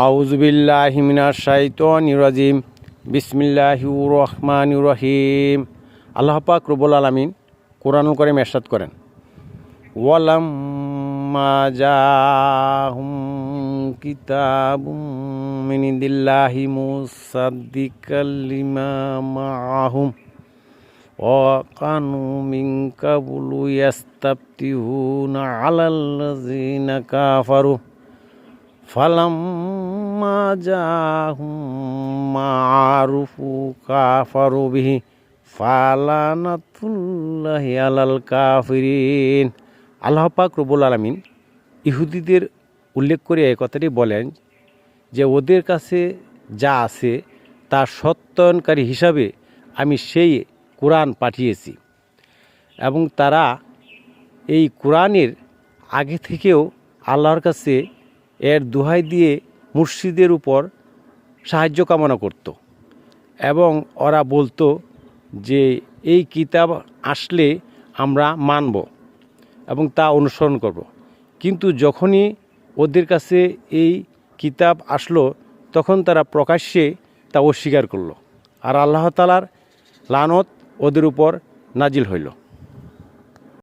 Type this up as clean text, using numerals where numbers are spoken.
আউযু বিল্লাহি মিনাশ শাইতানির রাজিম। বিসমিল্লাহির রহমানির রহিম। আল্লাহ পাক রব্বুল আলামিন কোরআনুল কারীম ইরশাদ করেন, ওয়ালাম্মা জাহুম কিতাবুম মিন ইন্দিল্লাহি মুসাদ্দিকাল লিমা মাআহুম ওয়া কানু মিন কাবলু ইয়াস্তাফতিহুনা আলাল্লাযিনা কাফারু ফালাম্মা জাহুম মা আরফু কাফারু বিহি ফালানাতুল্লাহি আলাল কাফিরিন। আল্লাহ পাক রব্বুল আলামিন ইহুদিদের উল্লেখ করে এই কথাটি বলেন যে ওদের কাছে যা আছে তার সত্যায়নকারী হিসাবে আমি সেই কোরআন পাঠিয়েছি, এবং তারা এই কোরআনের আগে থেকেও আল্লাহর কাছে এর দোহাই দিয়ে মুর্শিদের উপর সাহায্য কামনা করত, এবং ওরা বলতো যে এই কিতাব আসলে আমরা মানব এবং তা অনুসরণ করব। কিন্তু যখনই ওদের কাছে এই কিতাব আসলো তখন তারা প্রকাশ্যে তা অস্বীকার করলো, আর আল্লাহ তাআলার লানত ওদের উপর নাজিল হইল।